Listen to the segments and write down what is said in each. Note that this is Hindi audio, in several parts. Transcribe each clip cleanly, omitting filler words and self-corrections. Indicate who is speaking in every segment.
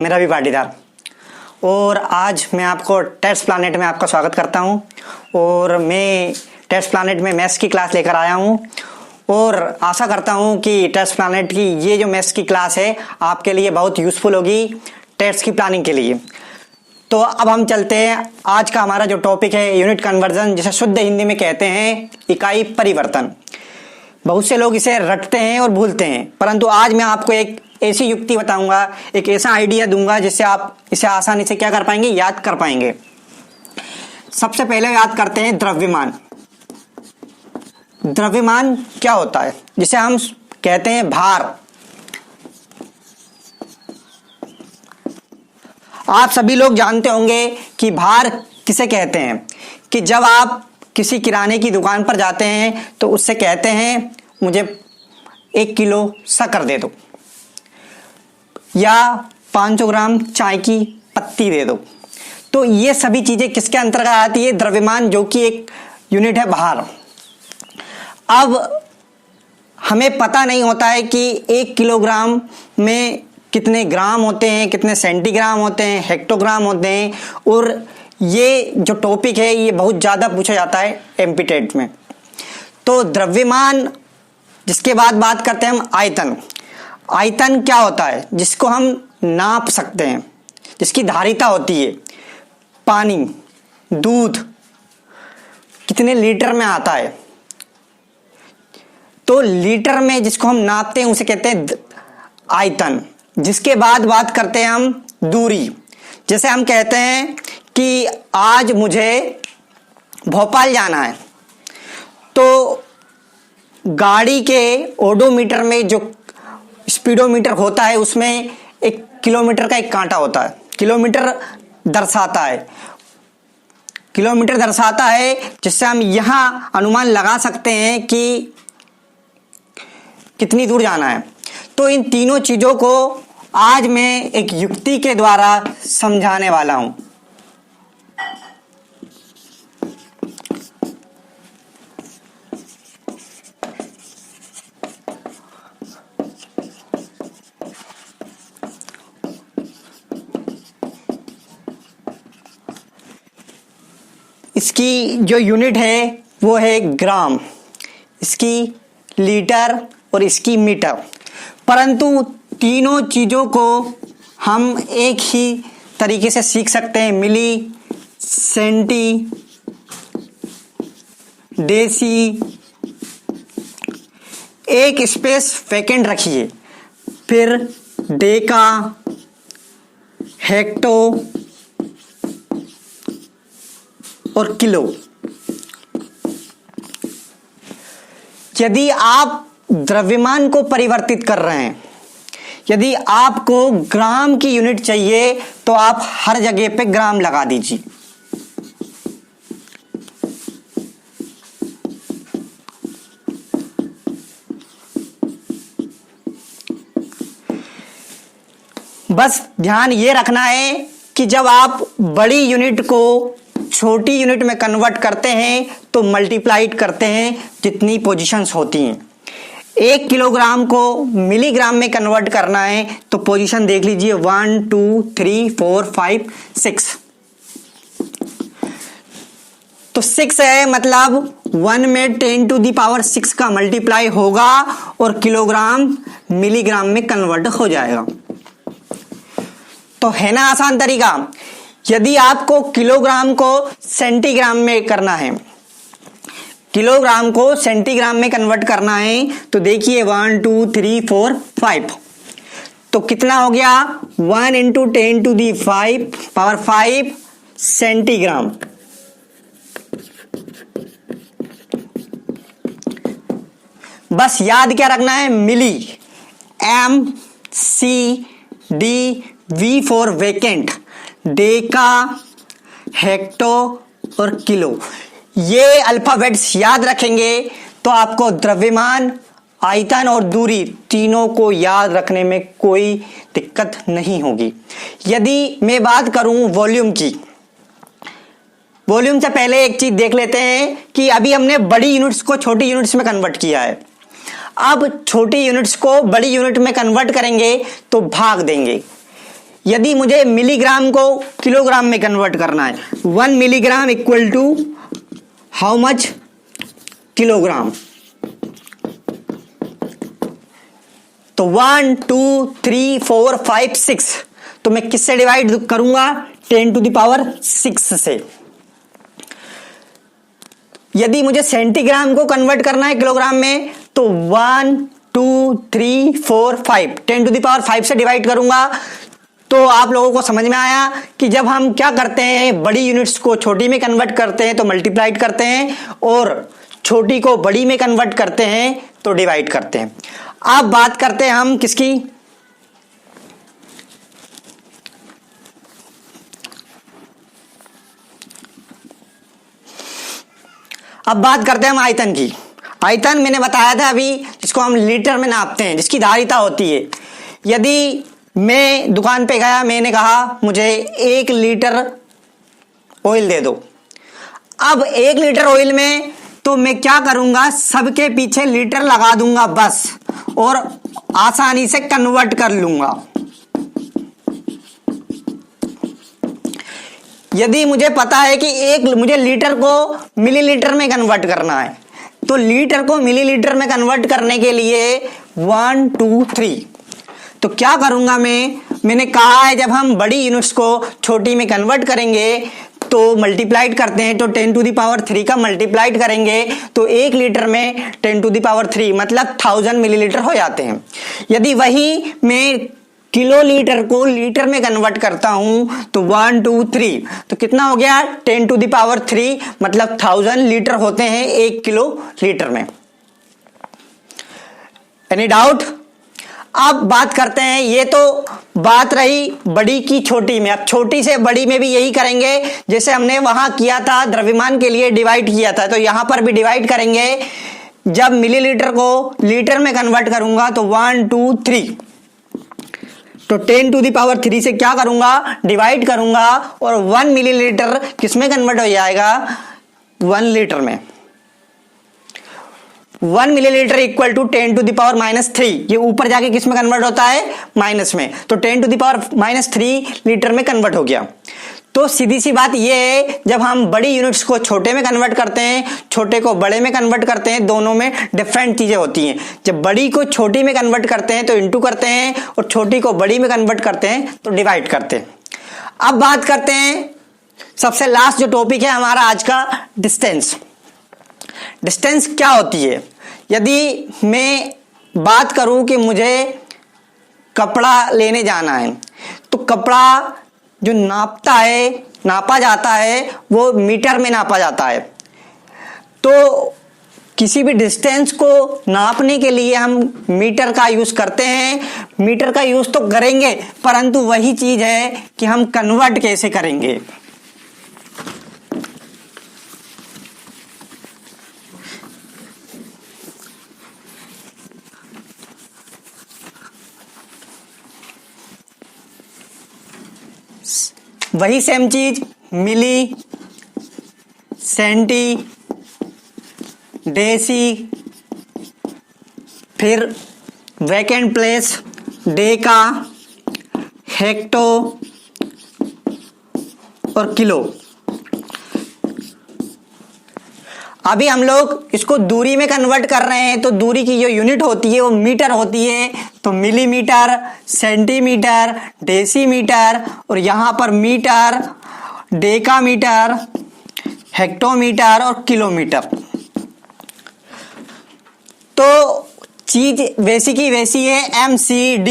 Speaker 1: मेरा भी पाटीदार। और आज मैं आपको टेस्ट प्लानेट में आपका स्वागत करता हूं। और मैं टेस्ट प्लानेट में मैथ्स की क्लास लेकर आया हूं और आशा करता हूं कि टेस्ट प्लानेट की ये जो मैथ्स की क्लास है आपके लिए बहुत यूज़फुल होगी टेस्ट की प्लानिंग के लिए। तो अब हम चलते हैं, आज का हमारा जो टॉपिक है यूनिट कन्वर्जन, जिसे शुद्ध हिंदी में कहते हैं इकाई परिवर्तन। बहुत से लोग इसे रटते हैं और भूलते हैं, परंतु आज मैं आपको एक ऐसी युक्ति बताऊंगा, एक ऐसा आइडिया दूंगा जिससे आप इसे आसानी से क्या कर पाएंगे, याद कर पाएंगे। सबसे पहले याद करते हैं द्रव्यमान। द्रव्यमान क्या होता है, जिसे हम कहते हैं भार। आप सभी लोग जानते होंगे कि भार किसे कहते हैं, कि जब आप किसी किराने की दुकान पर जाते हैं तो उससे कहते हैं मुझे 1 किलो शक्कर दे दो या 500 ग्राम चाय की पत्ती दे दो। तो ये सभी चीजें किसके अंतर्गत आती है, द्रव्यमान, जो कि एक यूनिट है भार। अब हमें पता नहीं होता है कि 1 किलोग्राम में कितने ग्राम होते हैं, कितने सेंटीग्राम होते हैं, हेक्टोग्राम होते हैं। और ये जो टॉपिक है ये बहुत ज़्यादा पूछा जाता है एमपी टेट में। तो द्रव्यमान, जिसके बाद बात करते हैं हम आयतन। आयतन क्या होता है, जिसको हम नाप सकते हैं, जिसकी धारिता होती है। पानी, दूध कितने लीटर में आता है, तो लीटर में जिसको हम नापते हैं उसे कहते हैं आयतन। जिसके बाद बात करते हैं हम दूरी। जैसे हम कहते हैं कि आज मुझे भोपाल जाना है, तो गाड़ी के ओडोमीटर में जो स्पीडोमीटर होता है उसमें एक किलोमीटर का एक कांटा होता है। किलोमीटर दर्शाता है, जिससे हम यहां अनुमान लगा सकते हैं कि कितनी दूर जाना है। तो इन तीनों चीजों को आज मैं एक युक्ति के द्वारा समझाने वाला हूं। इसकी जो यूनिट है वो है ग्राम, इसकी लीटर और इसकी मीटर। परंतु तीनों चीजों को हम एक ही तरीके से सीख सकते हैं। मिली, सेंटी, डेसी, एक स्पेस सेकेंड रखिए, फिर डेका, हेक्टो और किलो। यदि आप द्रव्यमान को परिवर्तित कर रहे हैं, यदि आपको ग्राम की यूनिट चाहिए तो आप हर जगह पे ग्राम लगा दीजिए। बस ध्यान ये रखना है कि जब आप बड़ी यूनिट को छोटी यूनिट में कन्वर्ट करते हैं तो मल्टीप्लाइड करते हैं जितनी पोजीशंस होती हैं। 1 किलोग्राम को मिलीग्राम में कन्वर्ट करना है तो पोजीशन देख लीजिए, 1 2 3 4 5 6। तो 6 है, मतलब 1 में 10 टू दी पावर 6 का मल्टीप्लाई होगा और किलोग्राम मिलीग्राम में कन्वर्ट हो जाएगा। तो है ना आसान तरीका। यदि आपको किलोग्राम को सेंटीग्राम में करना है, किलोग्राम को सेंटीग्राम में कन्वर्ट करना है, तो देखिए 1 2 3 4 5। तो कितना हो गया, 1 into 10 to the 5 power 5 centigram. बस याद क्या रखना है, milli, M C D, V for vacant, deka, hecto और किलो। ये अल्फाबेट्स याद रखेंगे तो आपको द्रव्यमान, आयतन और दूरी तीनों को याद रखने में कोई दिक्कत नहीं होगी। यदि मैं बात करूं वॉल्यूम की, वॉल्यूम से पहले एक चीज देख लेते हैं कि अभी हमने बड़ी यूनिट्स को छोटी यूनिट्स में कन्वर्ट किया है। अब छोटी यूनिट्स को बड़ी यूनिट में कन्वर्ट करेंगे तो भाग देंगे। यदि मुझे मिलीग्राम को किलोग्राम में कन्वर्ट करना है, 1 milligram equal to how much kilogram, तो 1 2 3 4 5 6, तो मैं किससे डिवाइड करूंगा? 10 टू द पावर 6 से। यदि मुझे सेंटीग्राम को कन्वर्ट करना है किलोग्राम में, तो 1 2 3 4 5 10 टू द पावर 5 से डिवाइड करूंगा। तो आप लोगों को समझ में आया कि जब हम क्या करते हैं, बड़ी यूनिट्स को छोटी में कन्वर्ट करते हैं तो मल्टीप्लाइड करते हैं, और छोटी को बड़ी में कन्वर्ट करते हैं तो डिवाइड करते हैं। अब बात करते हैं हम किसकी? अब बात करते हैं हम आयतन की। आयतन मैंने बताया था अभी, जिसको हम लीटर में नापते हैं, जिसकी धारिता होती है। यदि मैं दुकान पे गया, मैंने कहा मुझे 1 लीटर ऑयल दे दो। अब 1 लीटर ऑयल में तो मैं क्या करूंगा, सबके पीछे लीटर लगा दूंगा बस, और आसानी से कन्वर्ट कर लूंगा। यदि मुझे पता है कि मुझे लीटर को मिलीलीटर में कन्वर्ट करना है, तो लीटर को मिलीलीटर में कन्वर्ट करने के लिए 1 2 3, तो क्या करूंगा मैंने कहा है जब हम बड़ी यूनिट्स को छोटी में कन्वर्ट करेंगे तो मल्टीप्लाइड करते हैं, तो 10 टू द पावर 3 का मल्टीप्लाइड करेंगे तो 1 लीटर में 10 टू द पावर 3 मतलब 1000 मिलीलीटर हो जाते हैं। यदि वही मैं किलो लीटर को लीटर में कन्वर्ट करता हूं तो 1 2 3, तो कितना हो गया? 10 टू द पावर 3 मतलब 1000 लीटर होते हैं 1 किलो लीटर में। Any doubt? अब बात करते हैं, ये तो बात रही बड़ी की छोटी में। अब छोटी से बड़ी में भी यही करेंगे जैसे हमने वहां किया था, द्रव्यमान के लिए डिवाइड किया था, तो यहां पर भी डिवाइड करेंगे। जब मिलीलीटर को लीटर में कन्वर्ट करूंगा तो 1 2 3, तो 10 टू द पावर 3 से क्या करूंगा? डिवाइड करूंगा, और 1 मिलीलीटर किस में कन्वर्ट हो जाएगा? 1 लीटर में। 1 millilitre equal to 10 to the power -3, ये ऊपर जाके किस में कन्वर्ट होता है? माइनस में, तो 10 टू द पावर -3 लीटर में कन्वर्ट हो गया। तो सीधी सी बात ये है, जब हम बड़ी यूनिट्स को छोटे में कन्वर्ट करते हैं, छोटे को बड़े में कन्वर्ट करते हैं, दोनों में डिफरेंट चीजें होती हैं। जब बड़ी को छोटी में कन्वर्ट करते हैं तो इंटू करते हैं, और छोटी को बड़ी में कन्वर्ट करते हैं तो डिवाइड करते हैं। अब बात करते हैं सबसे लास्ट जो टॉपिक है हमारा आज का, डिस्टेंस। डिस्टेंस क्या होती है? यदि मैं बात करूं कि मुझे कपड़ा लेने जाना है, तो कपड़ा जो नापा जाता है वो मीटर में नापा जाता है। तो किसी भी डिस्टेंस को नापने के लिए हम मीटर का यूज करते हैं। मीटर का यूज तो करेंगे, परंतु वही चीज है कि हम कन्वर्ट कैसे करेंगे। वही सेम चीज, मिली, सेंटी, डेसी, फिर वैकेंट प्लेस, डेका, हेक्टो और किलो। अभी हम लोग इसको दूरी में कन्वर्ट कर रहे हैं, तो दूरी की जो यूनिट होती है वो मीटर होती है। तो मिलीमीटर, सेंटीमीटर, डेसीमीटर, और यहां पर मीटर, डेकामीटर, हेक्टोमीटर और किलोमीटर। तो चीज वैसी की वैसी है, MCD,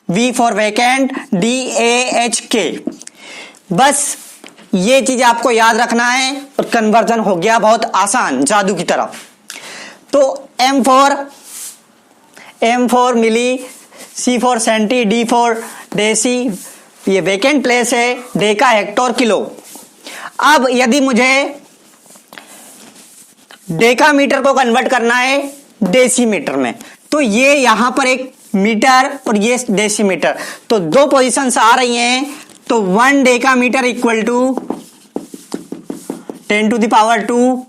Speaker 1: V for vacant, DAHK। बस ये चीज आपको याद रखना है और कन्वर्जन हो गया बहुत आसान, जादू की तरह। तो M for milli, C for centi, D for deci, ये वैकेंट प्लेस है, डेका, हेक्टोर, किलो। अब यदि मुझे डेकामीटर को कन्वर्ट करना है डेसीमीटर में, तो ये यहां पर एक मीटर और ये डेसीमीटर, तो दो पोजीशंस आ रही हैं। तो 1 decametre equal to 10 to the power 2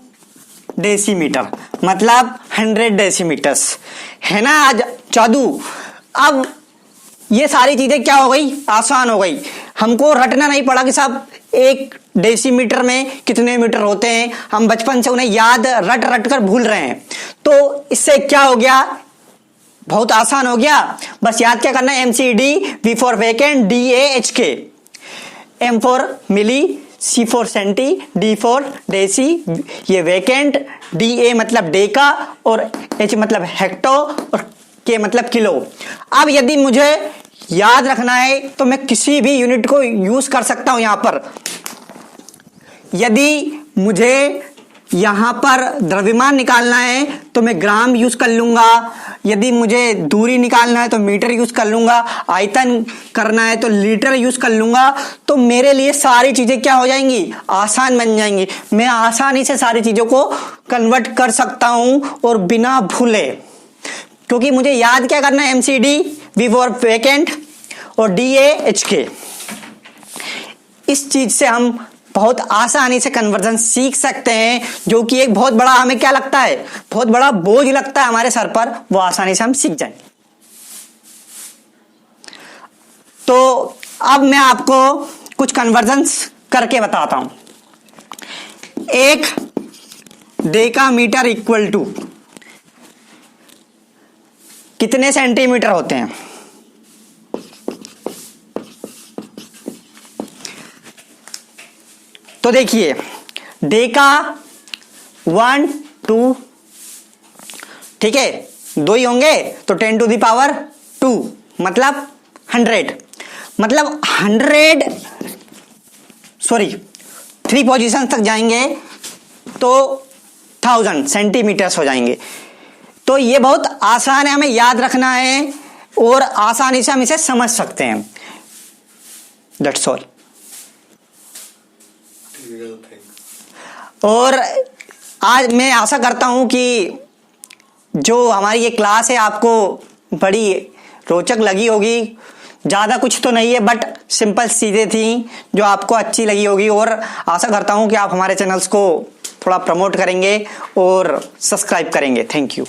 Speaker 1: decimetre, मतलब 100 डेसीमीटर्स, है ना आज जादू। अब ये सारी चीजें क्या हो गई, आसान हो गई। हमको रटना नहीं पड़ा कि साहब 1 डेसीमीटर में कितने मीटर होते हैं, हम बचपन से उन्हें याद रट रट कर भूल रहे हैं। तो इससे क्या हो गया, बहुत आसान हो गया। बस याद क्या करना है, MCD, V for vacant, DAHK, M for milli, C for centi, D for deci, ये वैकेंट, DA मतलब डेका और H मतलब हेक्टो और K मतलब किलो। अब यदि मुझे याद रखना है तो मैं किसी भी यूनिट को यूज कर सकता हूं। यहां पर यदि मुझे यहां पर द्रव्यमान निकालना है तो मैं ग्राम यूज कर लूंगा, यदि मुझे दूरी निकालना है तो मीटर यूज कर लूंगा, आयतन करना है तो लीटर यूज कर लूंगा। तो मेरे लिए सारी चीजें क्या हो जाएंगी, आसान बन जाएंगी। मैं आसानी से सारी चीजों को कन्वर्ट कर सकता हूं और बिना भूले, क्योंकि मुझे याद क्या करना है, MCD, V फॉर वैकेंट और DAHK। इस चीज से हम बहुत आसानी से कन्वर्जन सीख सकते हैं, जो कि एक बहुत बड़ा, हमें क्या लगता है, बहुत बड़ा बोझ लगता है हमारे सर पर, वो आसानी से हम सीख जाएंगे। तो अब मैं आपको कुछ कन्वर्जन्स करके बताता हूं। 1 डेकामीटर इक्वल टू कितने सेंटीमीटर होते हैं। तो देखिए, डेका 1, 2, ठीक है, 2 ही होंगे तो 10 टू द पावर 2 मतलब 100, मतलब 3 पोजीशन तक जाएंगे तो 1000 सेंटीमीटर्स हो जाएंगे। तो ये बहुत आसान है, हमें याद रखना है और आसानी से हम इसे समझ सकते हैं। That's all. और आज मैं आशा करता हूं कि जो हमारी ये क्लास है आपको बड़ी रोचक लगी होगी। ज़्यादा कुछ तो नहीं है, बट सिंपल चीज़ें थी जो आपको अच्छी लगी होगी। और आशा करता हूं कि आप हमारे चैनल्स को थोड़ा प्रमोट करेंगे और सब्सक्राइब करेंगे। Thank you.